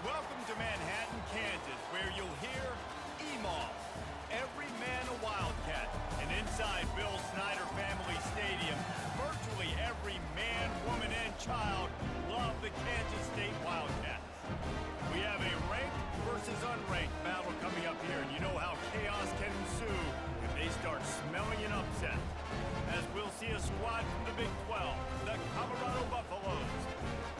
Welcome to Manhattan, Kansas, where you'll hear E-Mall, every man a Wildcat, and inside Bill Snyder Family Stadium, virtually every man, woman, and child love the Kansas State Wildcats. We have a ranked versus unranked battle coming up here, and you know how chaos can ensue if they start smelling an upset. As we'll see a squad from the Big 12, the Colorado Buffaloes,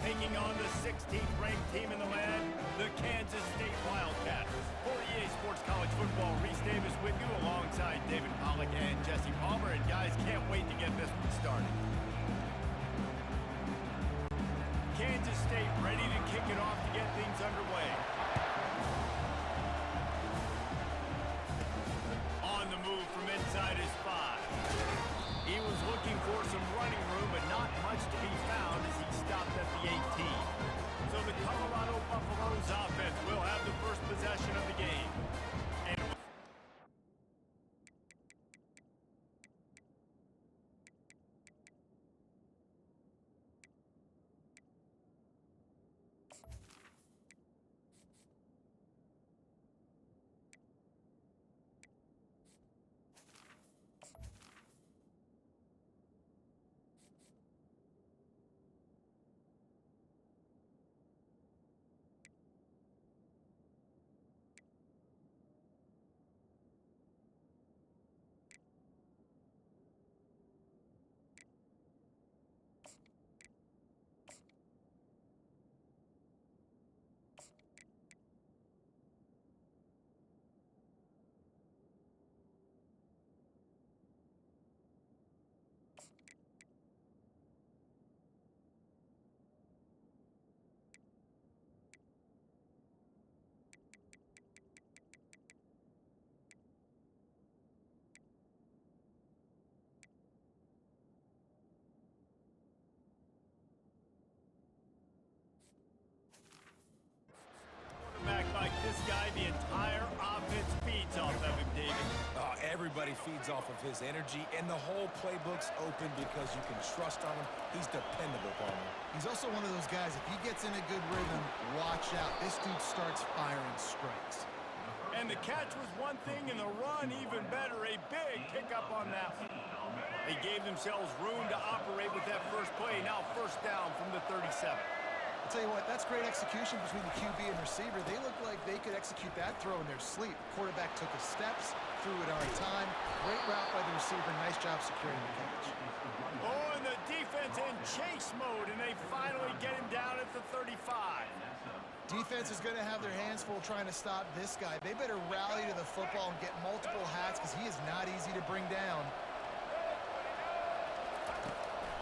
taking on the 16th ranked team in the land, the Kansas State Wildcats. For EA Sports College Football, Reese Davis with you alongside David Pollack and Jesse Palmer. And guys, can't wait to get this one started. Kansas State ready to kick it off to get things underway. On the move from inside his 5. He was looking for some running room, but not much to be found as he stopped at the 18. So the Colorado Buffaloes offense will have the first possession of the game. And like this guy, the entire offense feeds off of him, David. Everybody feeds off of his energy, and the whole playbook's open because you can trust on him. He's dependable on him. He's also one of those guys, if he gets in a good rhythm, watch out. This dude starts firing strikes. And the catch was one thing, and the run even better. A big pickup on that one. They gave themselves room to operate with that first play. Now first down from the 37. I'll tell you what, that's great execution between the QB and receiver. They look like they could execute that throw in their sleep. Quarterback took his steps, threw it on time. Great route by the receiver. Nice job securing the catch. Oh, and the defense in chase mode, and they finally get him down at the 35. Defense is going to have their hands full trying to stop this guy. They better rally to the football and get multiple hats because he is not easy to bring down.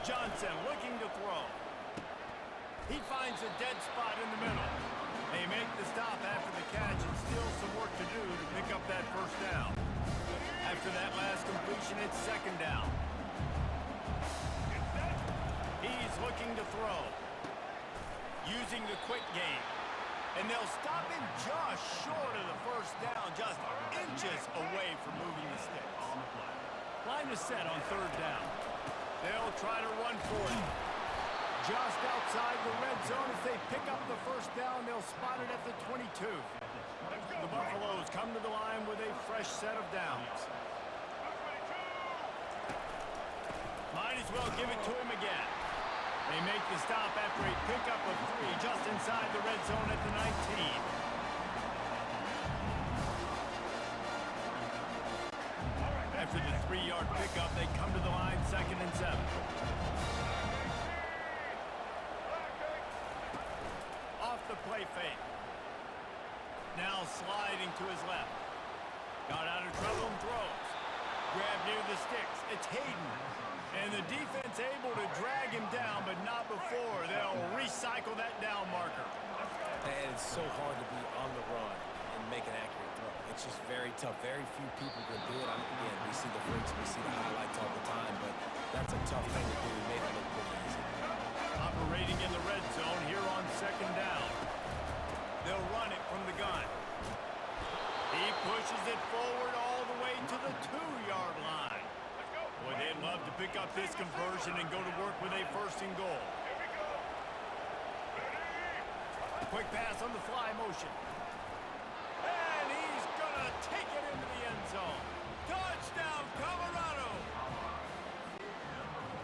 Johnson looking to throw. He finds a dead spot in the middle. They make the stop after the catch and still some work to do to pick up that first down. After that last completion, it's second down. He's looking to throw. Using the quick game. And they'll stop him just short of the first down, just inches away from moving the sticks. Line is set on third down. They'll try to run for it. Just outside the red zone as they pick up the first down. They'll spot it at the 22. The Buffaloes come to the line with a fresh set of downs. Might as well give it to him again. They make the stop after a pickup of 3 just inside the red zone at the 19. After the 3-yard pickup, they come to the line, 2nd and 7. Off the play fake. Now sliding to his left. Got out of trouble and throws. Grab near the sticks. It's Hayden. And the defense able to drag him down, but not before. They'll recycle that down marker. And it's so hard to be on the run and make an accurate throw. It's just very tough. Very few people can do it. Again, we see the freaks, we see the highlights all the time, but that's a tough thing to do. He made it look pretty easy. Operating in the red zone here on second down. They'll run it from the gun. He pushes it forward all the way to the 2-yard line. Boy, they'd love to pick up this conversion and go to work with a first and goal. Quick pass on the fly motion. And he's going to take it into the end zone. Touchdown, Colorado!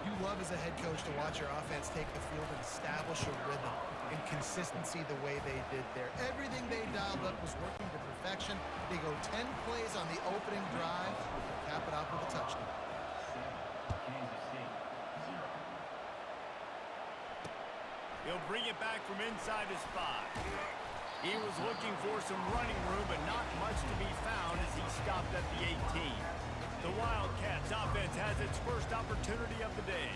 You love as a head coach to watch your offense take the field and establish a rhythm and consistency the way they did there. Everything they dialed up was working to perfection. They go 10 plays on the opening drive, cap it off with a touchdown. He'll bring it back from inside his 5. He was looking for some running room, but not much to be found as he stopped at the 18. The Wildcats offense has its first opportunity of the day.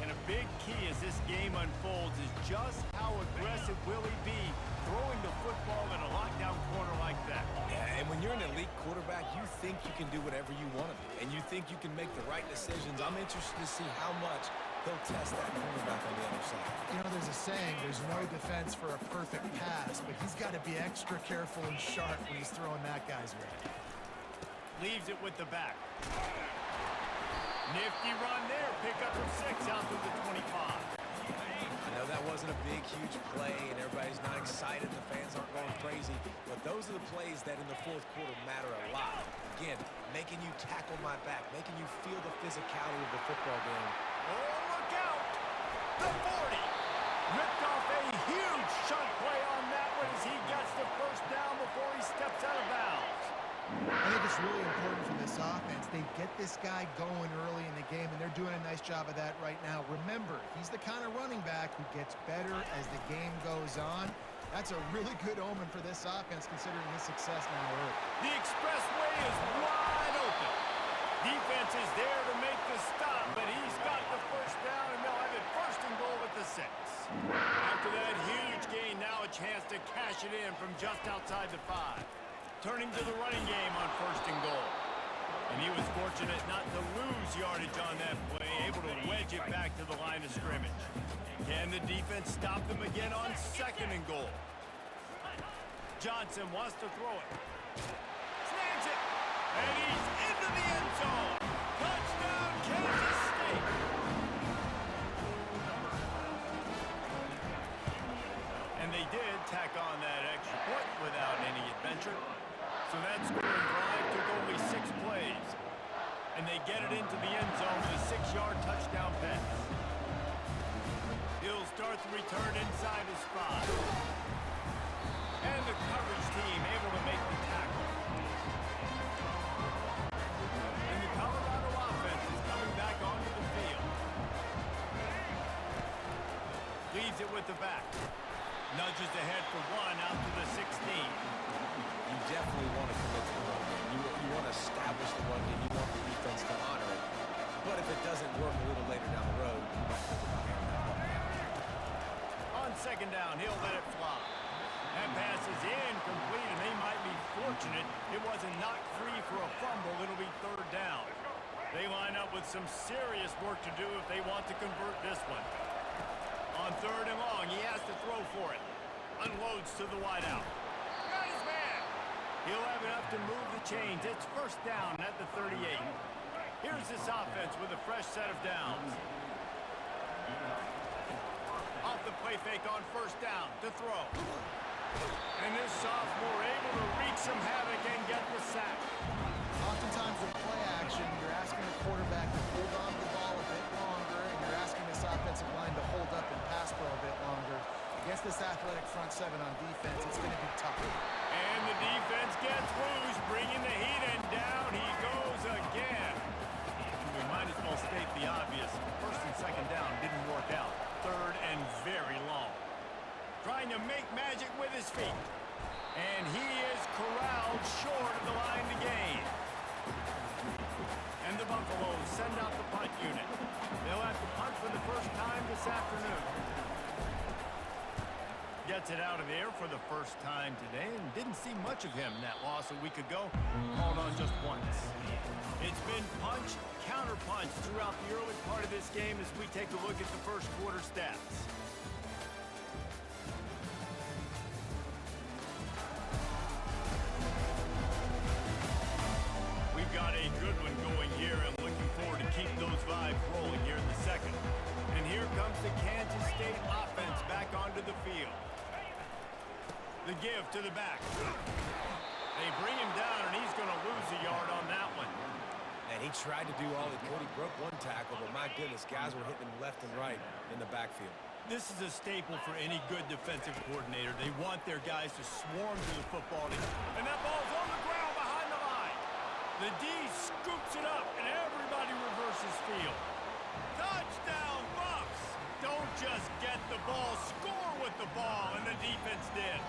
And a big key as this game unfolds is just how aggressive will he be throwing the football in a lockdown corner like that. Yeah, and when you're an elite quarterback, you think you can do whatever you want to do, and you think you can make the right decisions. I'm interested to see how much he'll test that cornerback on the other side. You know, there's a saying, there's no defense for a perfect pass, but he's got to be extra careful and sharp when he's throwing that guy's way. Leaves it with the back. Nifty run there. Pick up of 6 out to the 25. I know that wasn't a big, huge play, and everybody's not excited. The fans aren't going crazy. But those are the plays that in the fourth quarter matter a lot. Again, making you tackle my back, making you feel the physicality of the football game. Oh, look out! The 40. Ripped off a huge shunt play on that one as he gets the first down before he steps out of bounds. I think it's really important for this offense. They get this guy going early in the game, and they're doing a nice job of that right now. Remember, he's the kind of running back who gets better as the game goes on. That's a really good omen for this offense, considering his success now early. The expressway is wide open. Defense is there to make the stop, but he's got the first down, and they'll have it first and goal at the 6. After that huge gain, now a chance to cash it in from just outside the 5. Turning to the running game on first and goal. And he was fortunate not to lose yardage on that play, able to wedge it back to the line of scrimmage. Can the defense stop them again on second and goal? Johnson wants to throw it. Snags it. And he's into the end zone. Touchdown, Kansas State. And they did tack on that extra point without any adventure. So that scoring drive took only 6 plays. And they get it into the end zone with a 6-yard touchdown pass. He'll start the return inside his 5. And the coverage team able to make the tackle. And the Colorado offense is coming back onto the field. Leaves it with the back. Nudges ahead for 1 out to the 16. You definitely want to commit to the run game. You want to establish the run game. You want the defense to honor it. But if it doesn't work a little later down the road, you might think about airing that ball down. On second down, he'll let it fly. That pass is incomplete, and they might be fortunate it wasn't knocked free for a fumble. It'll be third down. They line up with some serious work to do if they want to convert this one. On third and long, he has to throw for it. Unloads to the wideout. Got his man. He'll have enough to move the chains. It's first down at the 38. Here's this offense with a fresh set of downs. Off the play fake on first down to throw. And this sophomore able to wreak some havoc and get the sack. Oftentimes with play action, you're asking the quarterback to hold on to the ball a bit longer, and you're asking this offensive line to hold up and pass pro a bit longer. Against this athletic front 7 on defense, it's going to be tough. And the defense gets loose, bringing the heat, and down he goes again. We might as well state the obvious. First and second down didn't work out. Third and very long. Trying to make magic with his feet. And he gain. And the Buffaloes send out the punt unit. They'll have to punt for the first time this afternoon. Gets it out of the air for the first time today and didn't see much of him. That loss a week ago, called on just once. It's been punch, counter-punch throughout the early part of this game as we take a look at the first quarter stats. We've got a good one going here. I'm looking forward to keep those vibes rolling here in the second. And here comes the Kansas State offense back onto the field. The give to the back. They bring him down, and he's going to lose a yard on that one. And he tried to do all he could. He broke one tackle, but my goodness, guys were hitting him left and right in the backfield. This is a staple for any good defensive coordinator. They want their guys to swarm to the football. And that ball's on the ground behind the line. The D scoops it up, and everybody reverses field. Touchdown, Buffs! Don't just get the ball, score with the ball, and the defense did.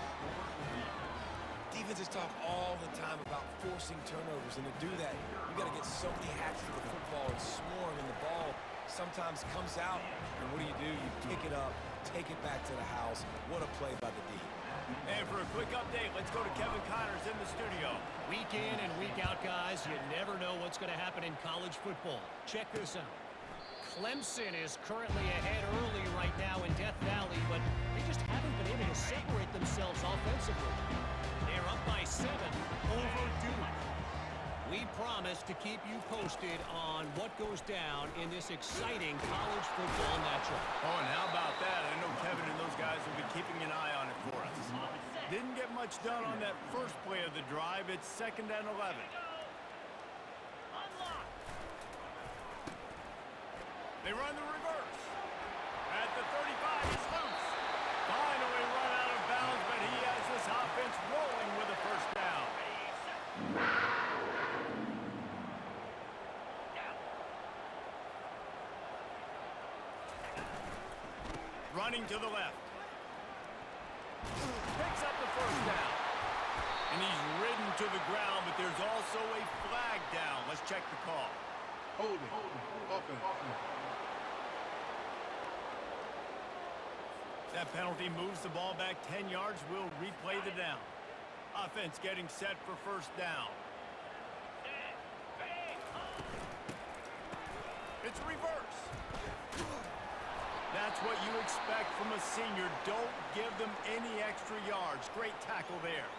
Defenses talk all the time about forcing turnovers, and to do that, you got to get so many hats to the football and swarm, and the ball sometimes comes out, and what do? You pick it up, take it back to the house. What a play by the D. And for a quick update, let's go to Kevin Connors in the studio. Week in and week out, guys, you never know what's going to happen in college football. Check this out. Clemson is currently ahead early right now in Death Valley, but they just haven't been able to separate themselves offensively. They're up by 7 over Duke. We promise to keep you posted on what goes down in this exciting college football matchup. Oh, and how about that? I know Kevin and those guys will be keeping an eye on it for us. Didn't get much done on that first play of the drive. It's 2nd and 11. They run the reverse. At the 35, he's loose. Finally run out of bounds, but he has this offense rolling with a first down. Running to the left. Picks up the first down. And he's ridden to the ground, but there's also a flag down. Let's check the call. Holding. Offense. That penalty moves the ball back 10 yards. We'll replay the down. Offense getting set for first down. It's reverse. That's what you expect from a senior. Don't give them any extra yards. Great tackle there.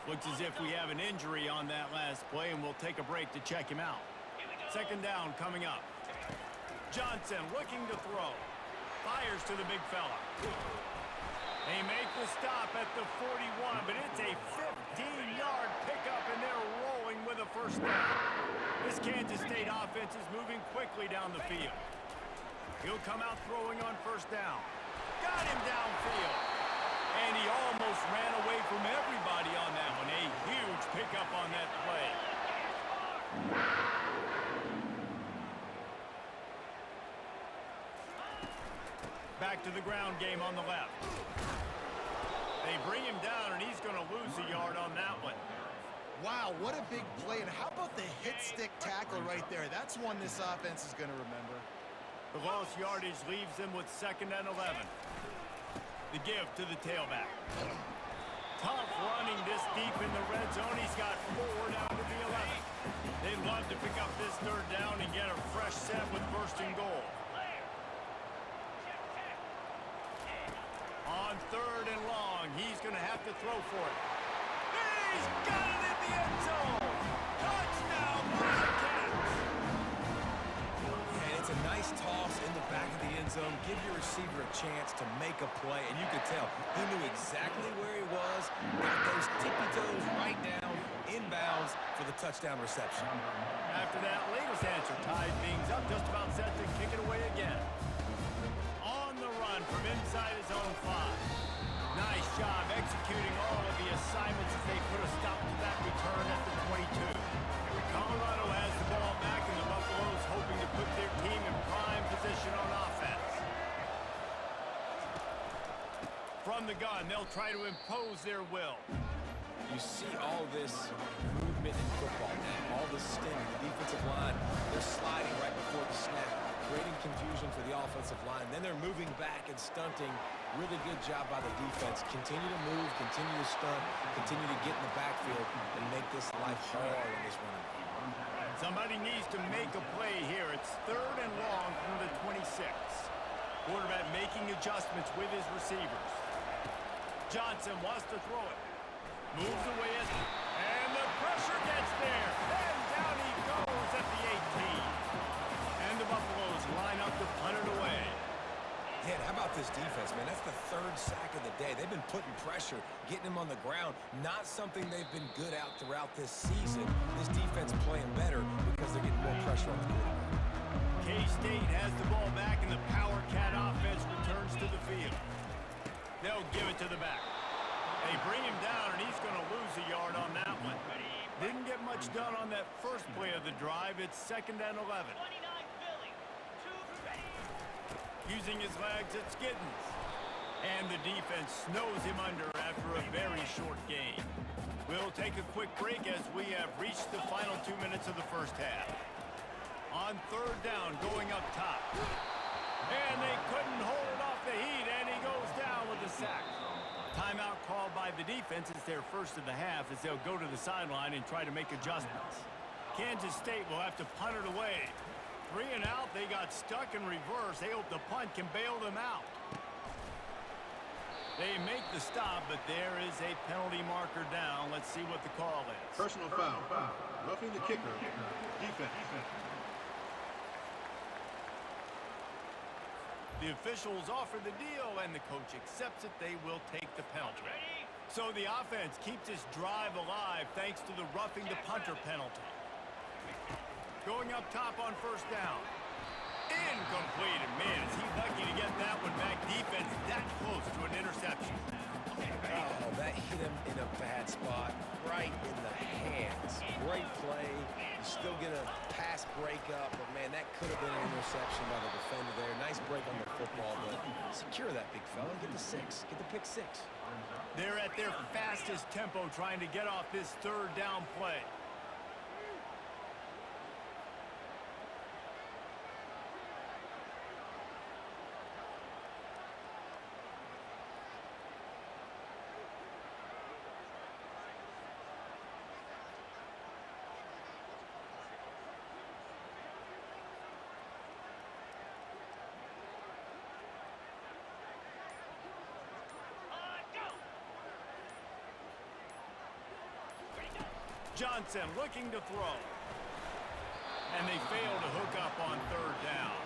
Looks as if we have an injury on that last play, and we'll take a break to check him out. 2nd down coming up. Johnson looking to throw. Fires to the big fella. They make the stop at the 41, but it's a 15-yard pickup, and they're rolling with a first down. This Kansas State offense is moving quickly down the field. He'll come out throwing on first down. Got him downfield. And he almost ran away from everybody on that one. A huge pickup on that play. Back to the ground game on the left. They bring him down, and he's going to lose a yard on that one. Wow, what a big play. And how about the hit-stick tackle right there? That's one this offense is going to remember. The lost yardage leaves them with 2nd and 11. The give to the tailback. Tough running this deep in the red zone. He's got 4 down to the 11. They'd love to pick up this 3rd down and get a fresh set with 1st and goal. On 3rd and long, he's going to have to throw for it. He's got it in the end zone. Touchdown, Wildcats. And it's a nice toss in the back of the end zone. Give your receiver a chance to make a play, and you could tell he knew exactly where he was. Got those tippy toes right down, inbounds for the touchdown reception. After that latest answer, tied things up, just about set to kick it away again. On the run from inside his own 5. Nice job executing all of the assignments as they put a stop to that return at the 22. Colorado has the ball back, and the Buffaloes hoping to put their team in prime position on offense. From the gun, they'll try to impose their will. You see all this movement in football now, all the sting, the defensive line, they're sliding right before the snap, creating confusion for the offensive line. Then they're moving back and stunting. Really good job by the defense. Continue to move, continue to stunt, continue to get in the backfield and make this life hard in this running game. Somebody needs to make a play here. It's 3rd and long from the 26. Quarterback making adjustments with his receivers. Johnson wants to throw it. Moves away it, and the pressure gets there. And down he goes at the 18. And the Buffaloes line up to punt it away. Yeah, how about this defense, man? That's the 3rd sack of the day. They've been putting pressure, getting him on the ground. Not something they've been good at throughout this season. This defense playing better because they're getting more pressure on the quarterback. K-State has the ball back, and the Power Cat offense returns to the field. They'll give it to the back. They bring him down, and he's going to lose a yard on that one. Didn't get much done on that first play of the drive. It's 2nd and 11. Using his legs, it's Giddens. And the defense snows him under after a very short game. We'll take a quick break as we have reached the final 2 minutes of the first half. On 3rd down, going up top. And they couldn't hold off the heat, and he goes down with a sack. Timeout called by the defense. It's their first of the half as they'll go to the sideline and try to make adjustments. Kansas State will have to punt it away. 3 and out. They got stuck in reverse. They hope the punt can bail them out. They make the stop, but there is a penalty marker down. Let's see what the call is. Personal foul. Roughing the kicker. Defense. The officials offer the deal, and the coach accepts it. They will take the penalty. So the offense keeps this drive alive thanks to the roughing the punter penalty. Going up top on 1st down. Incomplete. And man, is he lucky to get that one back. Defense that close to an interception. Oh, that hit him in a bad spot, right in the hands. Great play. You still get a pass breakup, but man, that could have been an interception by the defender there. Nice break on the football, but secure that big fella. Get the 6. Get the pick 6. They're at their fastest tempo trying to get off this 3rd down play. Johnson looking to throw. And they fail to hook up on 3rd down.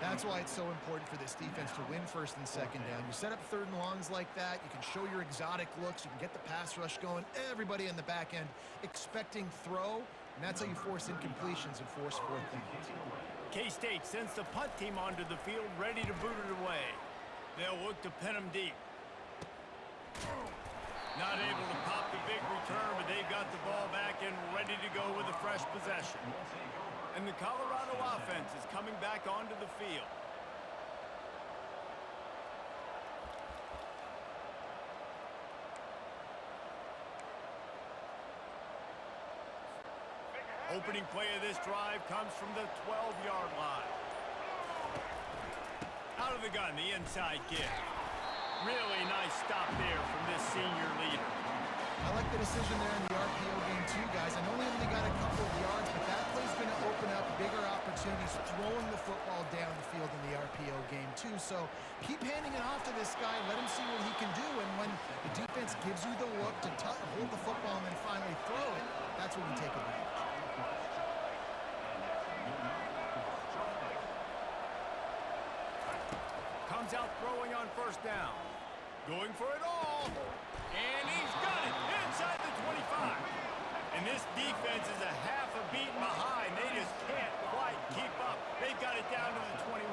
That's why it's so important for this defense to win 1st and 2nd down. You set up 3rd and longs like that. You can show your exotic looks. You can get the pass rush going. Everybody in the back end expecting throw. And that's how you force incompletions and force 4th downs. K-State sends the punt team onto the field, ready to boot it away. They'll look to pin them deep. Not able to pop the big return, but they've got the ball back and ready to go with a fresh possession. And the Colorado offense is coming back onto the field. Opening play of this drive comes from the 12-yard line. Out of the gun, the inside give. Really nice stop there from this senior leader. I like the decision there in the RPO game too, guys. I know we only got a couple of yards, but that play's going to open up bigger opportunities throwing the football down the field in the RPO game too. So keep handing it off to this guy. Let him see what he can do. And when the defense gives you the look to hold the football and then finally throw it, that's when you take advantage. Comes out throwing on 1st down. Going for it all. And he's got it inside the 25. And this defense is a half a beat behind. They just can't quite keep up. They've got it down to the 21.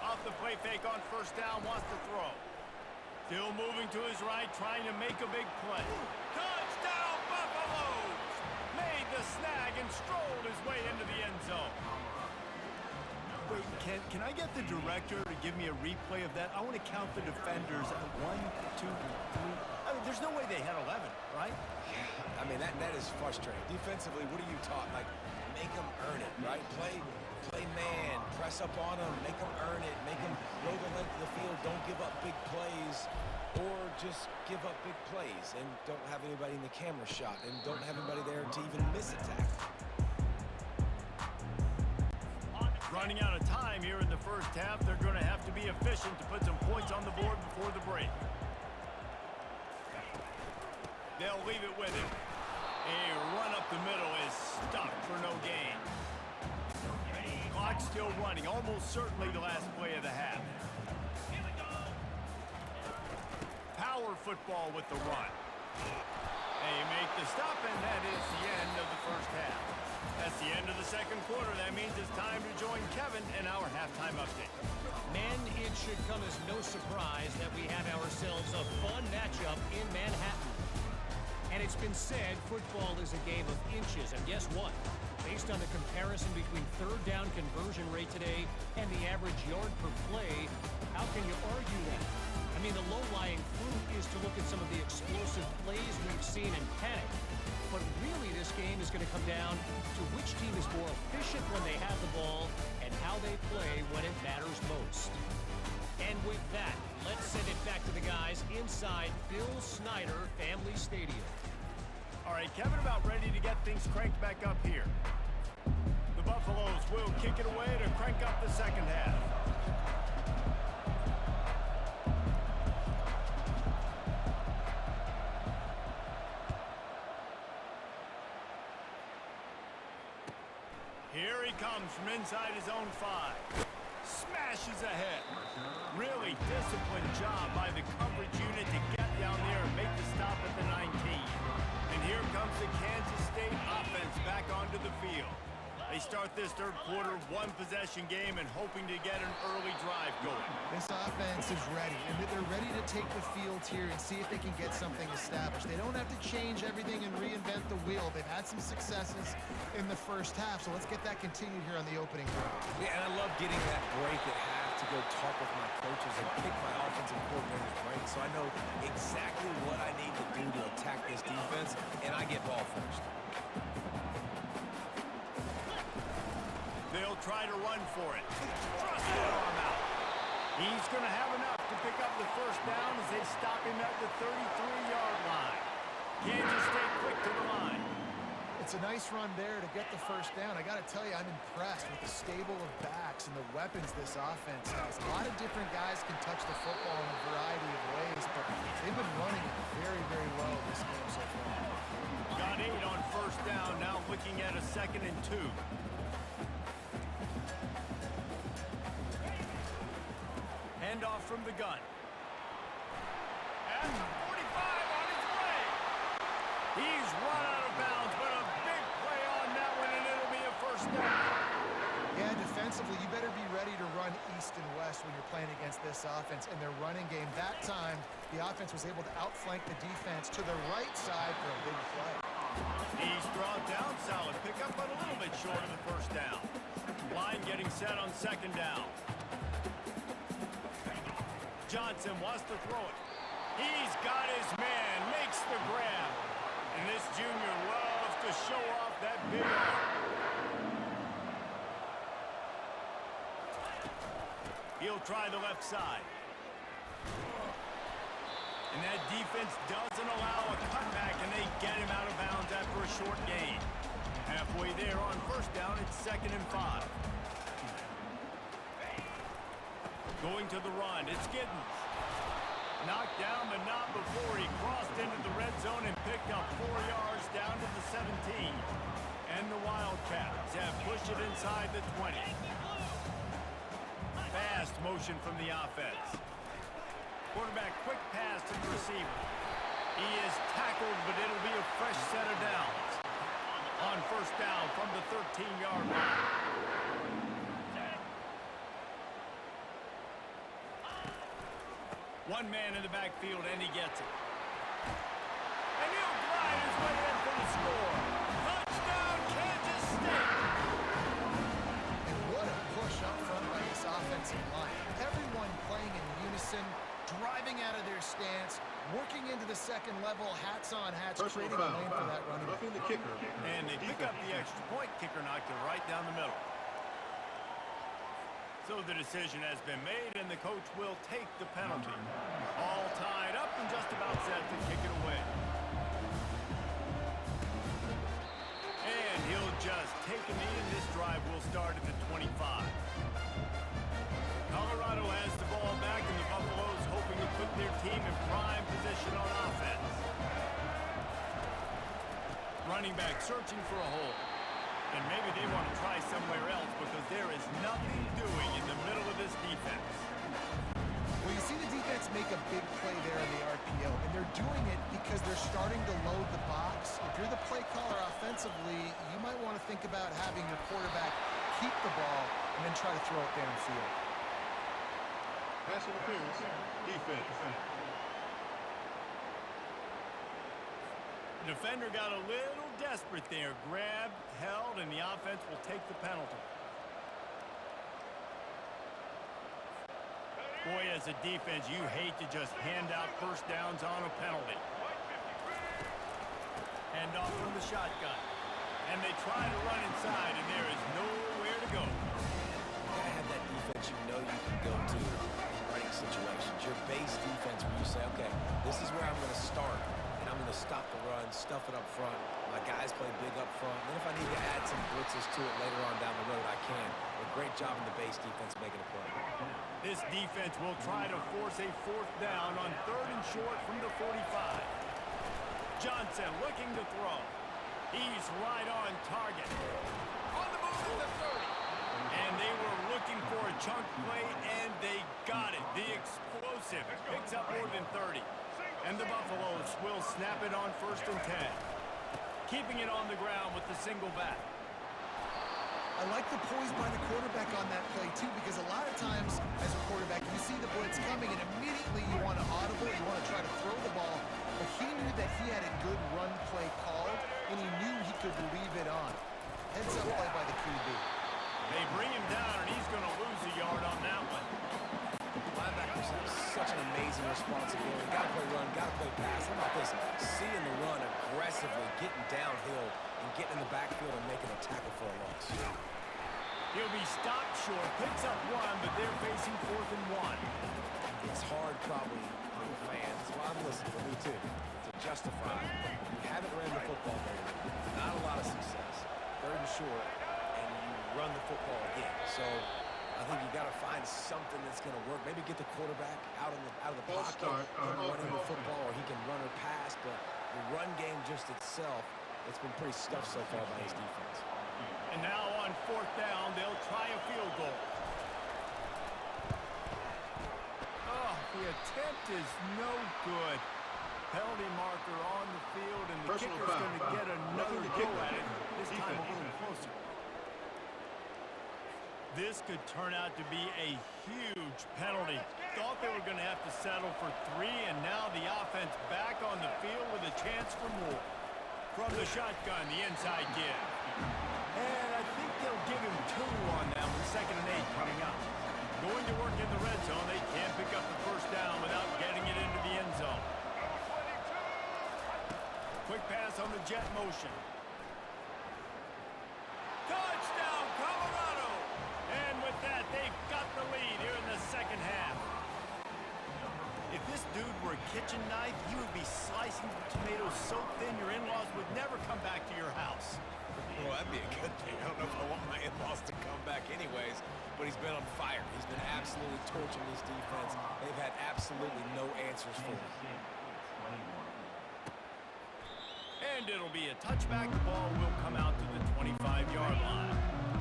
Off the play fake on 1st down, wants to throw. Still moving to his right, trying to make a big play. Touchdown, Buffaloes! Made the snag and strolled his way into the end zone. Wait, can I get the director to give me a replay of that? I want to count the defenders. 1, 2, they had 11, right? I mean, that is frustrating. Defensively, what are you taught? Like, make them earn it, right? Play man, press up on them, make them earn it, make them go the length of the field, don't give up big plays, or just give up big plays and don't have anybody in the camera shot and don't have anybody there to even miss a tackle. Running out of time here in the first half, they're going to have to be efficient to put some points on the board before the break. They'll leave it with him. A run up the middle is stopped for no gain. Clock still running, almost certainly the last play of the half. Power football with the run. They make the stop, and that is the end of the first half. That's the end of the second quarter. That means it's time to join Kevin in our halftime update. Men, it should come as no surprise that we have ourselves a fun matchup in Manhattan. And it's been said football is a game of inches, and guess what? Based on the comparison between third down conversion rate today and the average yard per play, how can you argue that? I mean, the low-lying fruit is to look at some of the explosive plays we've seen and panic. But really, this game is going to come down to which team is more efficient when they have the ball and how they play when it matters most. And with that, let's send it back to the guys inside Bill Snyder Family Stadium. All right, Kevin, about ready to get things cranked back up here. The Buffaloes will kick it away to crank up the second half. Here he comes from inside his own 5. Smashes ahead. Really disciplined job by the coverage unit to get down there and make the stop at the 19. And here comes the Kansas State offense back onto the field. They start this third quarter one-possession game and hoping to get an early drive going. This offense is ready, and they're ready to take the field here and see if they can get something established. They don't have to change everything and reinvent the wheel. They've had some successes in the first half, so let's get that continued here on the opening drive. Yeah, and I love getting that break at half to go talk with my coaches and pick my offensive coordinator's brain so I know exactly what I need to do to attack this defense, and I get ball first. They'll try to run for it. Thrust the arm out. He's going to have enough to pick up the first down as they stop him at the 33-yard line. Kansas State quick to the line. It's a nice run there to get the first down. I got to tell you, I'm impressed with the stable of backs and the weapons this offense has. A lot of different guys can touch the football in a variety of ways, but they've been running it very, very well this game so far. Got 8 on first down, now looking at a 2nd and 2. Handoff from the gun. And 45 on his way. He's run out of bounds, but a big play on that one, and it'll be a first down. Yeah, defensively, you better be ready to run east and west when you're playing against this offense and their running game. That time, the offense was able to outflank the defense to the right side for a big play. He's brought down solid. Pick up but a little bit short of the first down. Line getting set on 2nd down. Johnson wants to throw it. He's got his man, makes the grab. And this junior loves to show off that big arm. He'll try the left side. And that defense doesn't allow a cutback, and they get him out of bounds after a short gain. Halfway there on first down, it's 2nd and 5. Going to the run, it's Giddens. Knocked down, but not before he crossed into the red zone and picked up 4 yards down to the 17. And the Wildcats have pushed it inside the 20. Fast motion from the offense. Quarterback quick pass to the receiver. He is tackled, but it'll be a fresh set of downs. On first down from the 13-yard line. One man in the backfield, and he gets it. And he'll glide his way in for the score. Touchdown, Kansas State! And what a push up front by this offensive line. Everyone playing in unison, driving out of their stance, working into the second level, hats on hats, Personal creating a foul. lane for that running back. Roughing the kicker. And they pick up the extra point. Kicker knocked it right down the middle. So the decision has been made, and the coach will take the penalty. All tied up and just about set to kick it away. And he'll just take a knee, and this drive will start at the 25. Colorado has the ball back, and the Buffaloes hoping to put their team in prime position on offense. Running back searching for a hole. And maybe they want to try somewhere else because there is nothing doing in the middle of this defense. Well, you see the defense make a big play there in the RPO, and they're doing it because they're starting to load the box. If you're the play caller offensively, you might want to think about having your quarterback keep the ball and then try to throw it downfield. Pass interference. Defense. The defender got a little desperate there. Grabbed, held, and the offense will take the penalty. Boy, as a defense, you hate to just hand out first downs on a penalty. Hand off from the shotgun. And they try to run inside, and there is nowhere to go. You gotta have that defense you know you can go to in running situations. Your base defense where you say, okay, this is where I'm going to start. I'm going to stop the run, stuff it up front. My guys play big up front. Then if I need to add some blitzes to it later on down the road, I can. A great job in the base defense making a play. This defense will try to force a fourth down on 3rd and short from the 45. Johnson looking to throw. He's right on target. On the move to the 30. And they were looking for a chunk play, and they got it. The explosive picks up more than 30. And the Buffaloes will snap it on 1st and 10. Keeping it on the ground with the single back. I like the poise by the quarterback on that play, too, because a lot of times as a quarterback, you see the blitz coming, and immediately you want to audible, you want to try to throw the ball. But he knew that he had a good run play called, and he knew he could leave it on. Heads-up play by the QB. They bring him down, and he's going to lose a yard on that one. Linebackers have such an amazing responsibility. Got to play run, got to play pass. How about this? Seeing the run aggressively, getting downhill, and getting in the backfield and making a tackle for a loss. He'll be stopped short, picks up one, but they're facing 4th and 1. It's hard probably for the fans. Well, I'm listening for me too. To justify you haven't ran the football very well. Not a lot of success. 3rd and short, and you run the football again. So I think you got to find something that's going to work. Maybe get the quarterback out of the pocket, running the football, or he can run or pass. But the run game just itself, it's been pretty stuffed so far by his defense. And now on 4th down, they'll try a field goal. Oh, the attempt is no good. Penalty marker on the field, and the Personal kicker's foul. going to get another Roughing the go kicker. at it, this time a Defense. little closer. This could turn out to be a huge penalty. Thought they were going to have to settle for 3, and now the offense back on the field with a chance for more. From the shotgun, the inside give. And I think they'll give him 2 on that one, 2nd and 8 coming up. Going to work in the red zone. They can't pick up the first down without getting it into the end zone. Quick pass on the jet motion. Touchdown, Colorado! And with that, they've got the lead here in the second half. If this dude were a kitchen knife, he would be slicing the tomatoes so thin your in-laws would never come back to your house. Well, that'd be a good thing. I don't know if I want my in-laws to come back anyways, but he's been on fire. He's been absolutely torching this defense. They've had absolutely no answers for him. And it'll be a touchback. The ball will come out to the 25-yard line.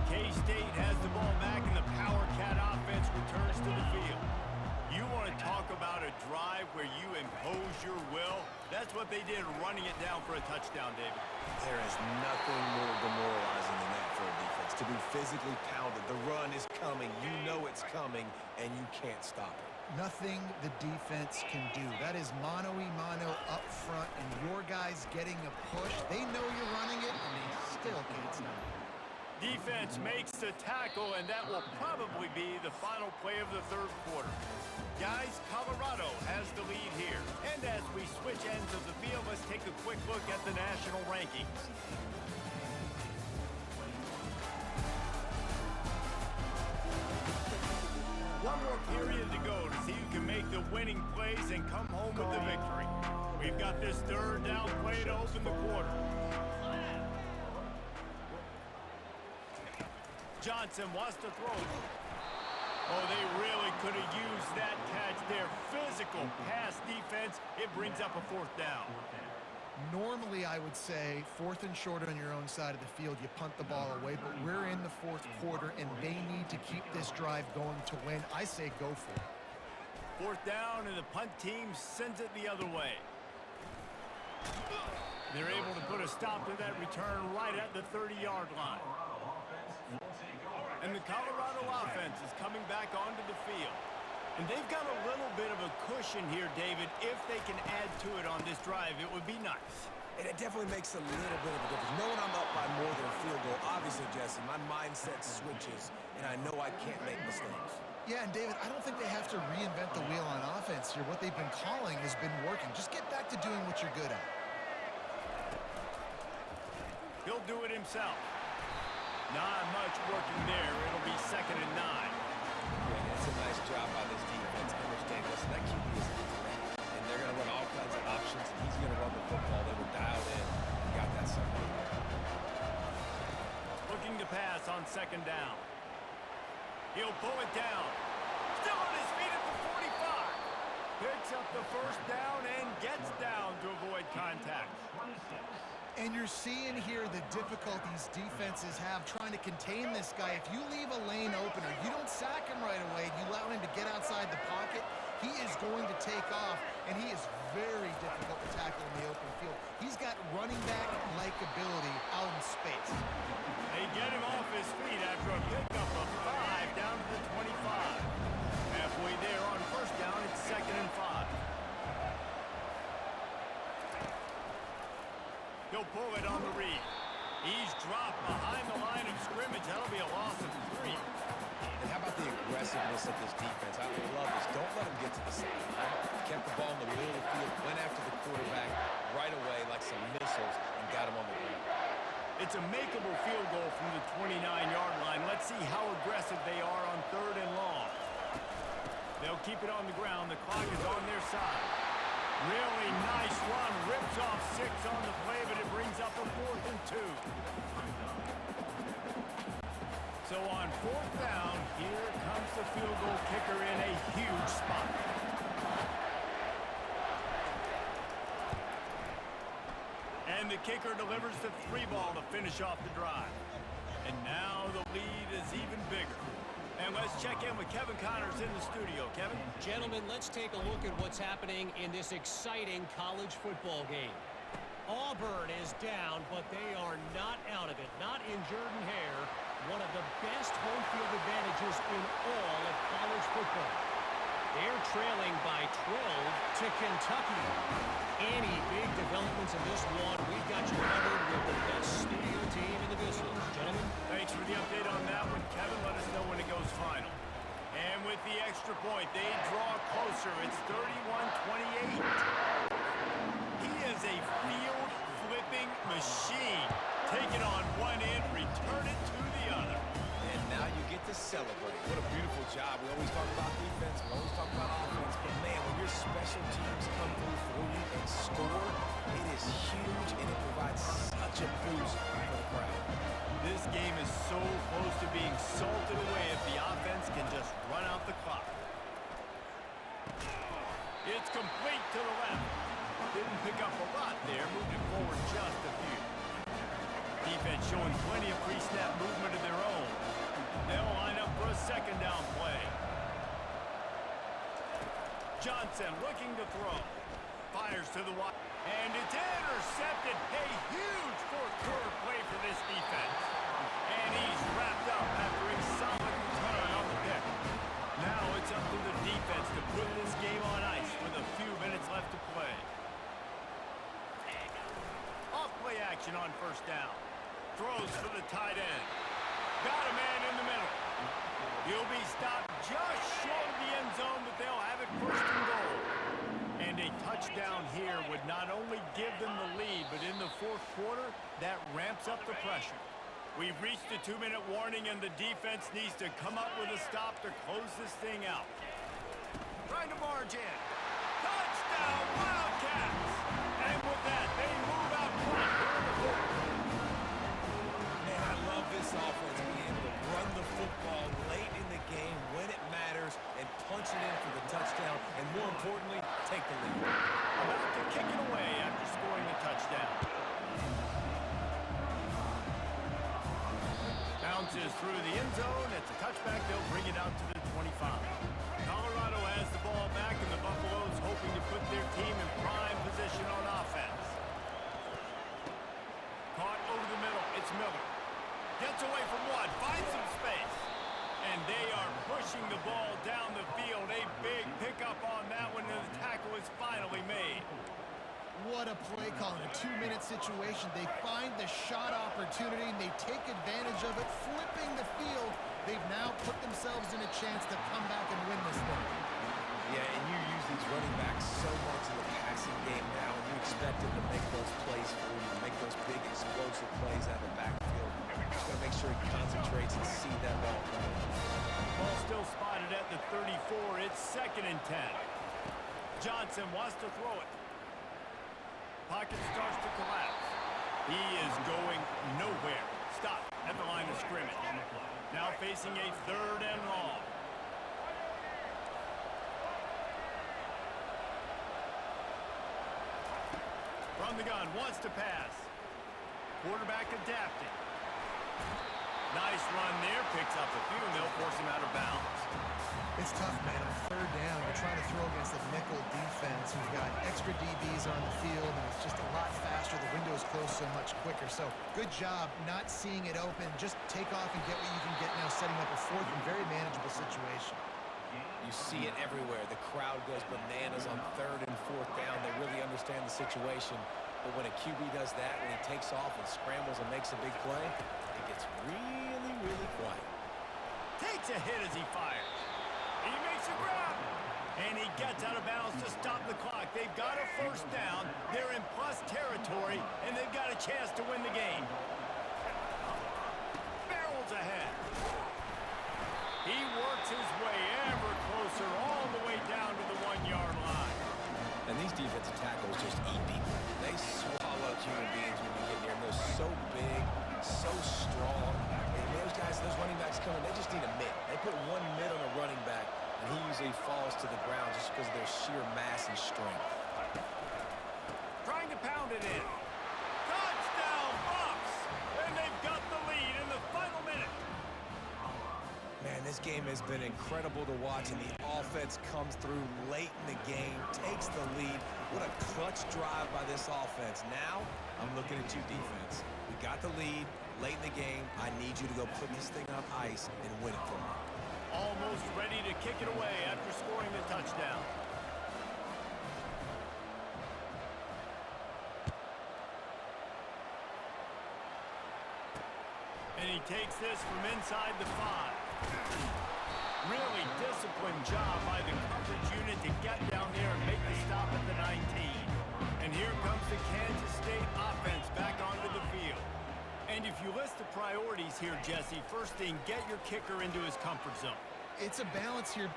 K-State has the ball back, and the Power Cat offense returns to the field. You want to talk about a drive where you impose your will? That's what they did, running it down for a touchdown, David. There is nothing more demoralizing than that for a defense. To be physically pounded. The run is coming. You know it's coming, and you can't stop it. Nothing the defense can do. That is mano-a-mano up front, and your guys getting a push. They know you're running it, and they still can't stop it. Defense makes the tackle, and that will probably be the final play of the third quarter. Guys, Colorado has the lead here. And as we switch ends of the field, let's take a quick look at the national rankings. One more period to go to see who can make the winning plays and come home with the victory. We've got this third down play to open the quarter. Johnson wants to throw. Oh, they really could have used that catch there. Physical pass defense. It brings up a fourth down. Normally, I would say 4th and short on your own side of the field, you punt the ball away, but we're in the fourth quarter, and they need to keep this drive going to win. I say go for it. Fourth down, and the punt team sends it the other way. They're able to put a stop to that return right at the 30-yard line. And the Colorado offense is coming back onto the field. And they've got a little bit of a cushion here, David. If they can add to it on this drive, it would be nice. And it definitely makes a little bit of a difference. Knowing I'm up by more than a field goal, obviously, Jesse, my mindset switches, and I know I can't make mistakes. Yeah, and David, I don't think they have to reinvent the wheel on offense here. What they've been calling has been working. Just get back to doing what you're good at. He'll do it himself. Not much working there. It'll be 2nd and 9. Yeah, it's a nice job by this defense. Understand, listen, that QB is a threat, and they're going to run all kinds of options, and he's going to run the football. They were dialed in and got that something. Looking to pass on 2nd down. He'll pull it down. Still on his feet at the 45. Picks up the first down and gets down to avoid contact. And you're seeing here the difficulties defenses have trying to contain this guy. If you leave a lane open or you don't sack him right away, you allow him to get outside the pocket, he is going to take off, and he is very difficult to tackle in the open field. He's got running back-like ability out in space. They get him off his feet after a pickup of 5 down to the 25. Halfway there on first down, it's 2nd and 5. He'll pull it on the read. He's dropped behind the line of scrimmage. That'll be a loss of 3. And how about the aggressiveness of this defense? I love this. Don't let him get to the sideline. Kept the ball in the middle of the field, went after the quarterback right away like some missiles, and got him on the ground. It's a makeable field goal from the 29-yard line. Let's see how aggressive they are on 3rd and long. They'll keep it on the ground. The clock is on their side. Really nice run. Rips off 6 on the play, but it brings up a 4th and 2. So on 4th down, here comes the field goal kicker in a huge spot. And the kicker delivers the 3 ball to finish off the drive. And now the lead is even bigger. And let's check in with Kevin Connors in the studio. Kevin? Gentlemen, let's take a look at what's happening in this exciting college football game. Auburn is down, but they are not out of it. Not in Jordan Hare, one of the best home field advantages in all of college football. They're trailing by 12 to Kentucky. Any big developments in this one, we've got you covered with the best studio team in the business. Gentlemen? Thanks for the update on that one, Kevin. Let us know when it goes final. And with the extra point, they draw closer. It's 31-28. He is a field-flipping machine. Take it on one end, return it to the other. And now you get to celebrate. What a beautiful job. We always talk about defense, we always talk about offense, but man, when your special teams come through for you and score, it is huge, and it provides such a boost for the crowd. This game is so close to being salted away if the offense can just run out the clock. It's complete to the left. Didn't pick up a lot there, moved it forward just a few. Defense showing plenty of pre-snap movement of their own. They'll line up for a 2nd down play. Johnson looking to throw. Fires to the wide. And it's intercepted. A huge fourth quarter play for this defense. And he's wrapped up after a solid return on the pick. Now it's up to the defense to put this game on ice with a few minutes left to play. Off play action on first down. Throws for the tight end. Got a man in the middle. He'll be stopped just short of the end zone, but they'll have it first and goal. And a touchdown here would not only give them the lead, but in the fourth quarter, that ramps up the pressure. We've reached a 2-minute warning, and the defense needs to come up with a stop to close this thing out. Trying to barge in. Touchdown, Wildcats! And with that, they move out front here in the fourth. Man, I love this offense being able to run the football late in the game when it matters and punch it in for the touchdown, and more importantly, take the lead. About to kick it away after scoring the touchdown. Bounces through the end zone. It's a touchback. They'll bring it out to the 25. Colorado has the ball back, and the Buffaloes hoping to put their team in prime position on offense. Caught over the middle. It's Miller. Gets away from one. Finds some space. And they are pushing the ball down the field. A big pickup on that one, and the tackle is finally made. What a play call in a 2-minute situation. They find the shot opportunity, and they take advantage of it, flipping the field. They've now put themselves in a chance to come back and win this thing. Yeah, and you use these running backs so much in the passing game now, and you expect them to make those plays for you, to make those big explosive plays out of the backfield. Just got to make sure he concentrates and see that ball come in. Ball still spotted at the 34. It's 2nd and 10. Johnson wants to throw it. Pocket starts to collapse. He is going nowhere. Stop at the line of scrimmage. Now facing a 3rd and long. From the gun, wants to pass. Quarterback adapting. Nice run there, picks up a few, and they'll force him out of bounds. It's tough, man. On 3rd down, you're trying to throw against the nickel defense who've got extra DBs on the field, and it's just a lot faster. The window's closed so much quicker. So good job not seeing it open. Just take off and get what you can get now, setting up a 4th and very manageable situation. You see it everywhere. The crowd goes bananas on 3rd and 4th down. They really understand the situation. But when a QB does that, when he takes off and scrambles and makes a big play, it gets really, really quiet. Takes a hit as he fires. He makes a grab. And he gets out of bounds to stop the clock. They've got a 1st down. They're in plus territory, and they've got a chance to win the game. Barrels ahead. He works his way ever closer all the way down to the 1-yard line. And these defensive tackles just eat people. They swallow human beings when you get near them. They're so big, so strong. And those guys, those running backs coming, they just need a mitt. They put one mitt on a running back, and he usually falls to the ground just because of their sheer mass and strength. Trying to pound it in. Touchdown, Buffs! And they've got the lead in the final minute. Man, this game has been incredible to watch, and the offense comes through late in the game, takes the lead. What a clutch drive by this offense. Now, I'm looking at you, defense. We got the lead late in the game. I need you to go put this thing on ice and win it for me. Almost ready to kick it away after scoring the touchdown. And he takes this from inside the 5. Really disciplined job by the coverage unit to get down there and make the stop at the 19. And here comes the Kansas State offense back onto the field. And if you list the priorities here, Jesse, first thing, get your kicker into his comfort zone. It's a balance here.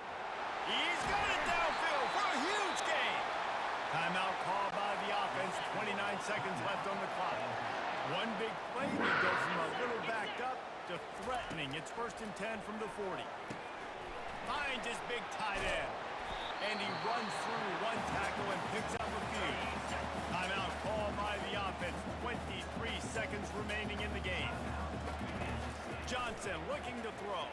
He's got it downfield for a huge gain. Timeout called by the offense, 29 seconds left on the clock. One big play, they go from a little backed up to threatening. It's 1st and 10 from the 40. Finds his big tight end. And he runs through one tackle and picks up a few. Timeout called by the offense. 23 seconds remaining in the game. Johnson looking to throw.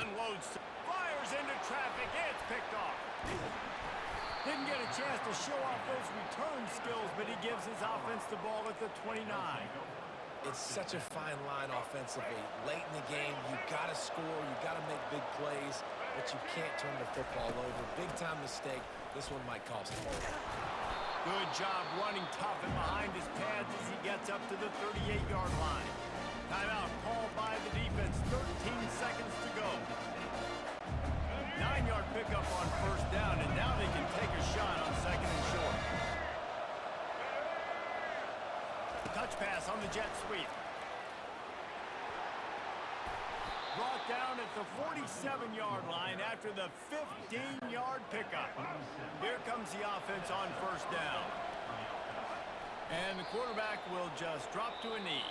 Unloads. Fires into traffic. It's picked off. Didn't get a chance to show off those return skills, but he gives his offense the ball at the 29. It's such a fine line offensively. Late in the game, you got to score, you got to make big plays, but you can't turn the football over. Big-time mistake. This one might cost him. Good job running tough and behind his pads as he gets up to the 38-yard line. Timeout called by the defense. 13 seconds to go. 9-yard pickup on first down, and now they can take a shot on second and short. Touch pass on the jet sweep. Brought down at the 47-yard line after the 15-yard pickup. Here comes the offense on first down. And the quarterback will just drop to a knee.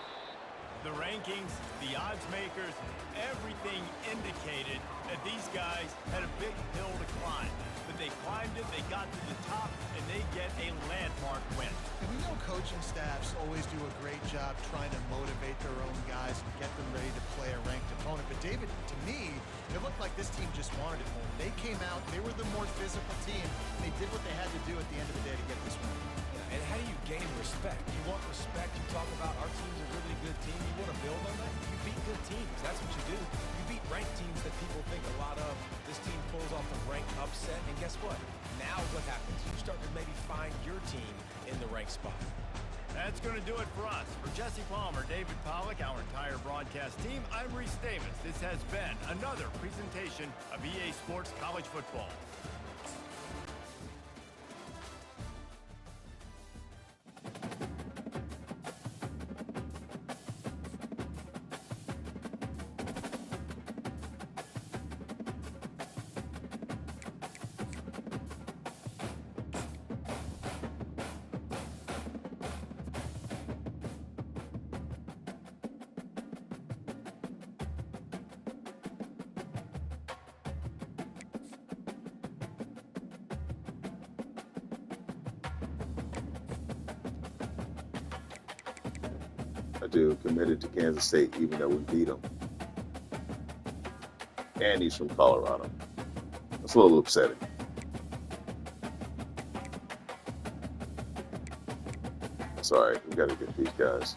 The rankings, the odds makers, everything indicated that these guys had a big hill to climb. But they climbed it, they got to the top, and they get a landmark win. And we know coaching staffs always do a great job trying to motivate their own guys and get them ready to play a ranked opponent. But David, to me, it looked like this team just wanted it more. They came out, they were the more physical team, and they did what they had to do at the end of the day to get this win. And how do you gain respect? You want respect. You talk about our team's a really good team. You want to build on that? You beat good teams. That's what you do. You beat ranked teams that people think a lot of. This team pulls off a ranked upset, and guess what? Now what happens? You start to maybe find your team in the ranked spot. That's going to do it for us. For Jesse Palmer, David Pollack, our entire broadcast team, I'm Reese Davis. This has been another presentation of EA Sports College Football. I do, committed to Kansas State, even though we beat them. And he's from Colorado. That's a little upsetting. Sorry, we got to get these guys.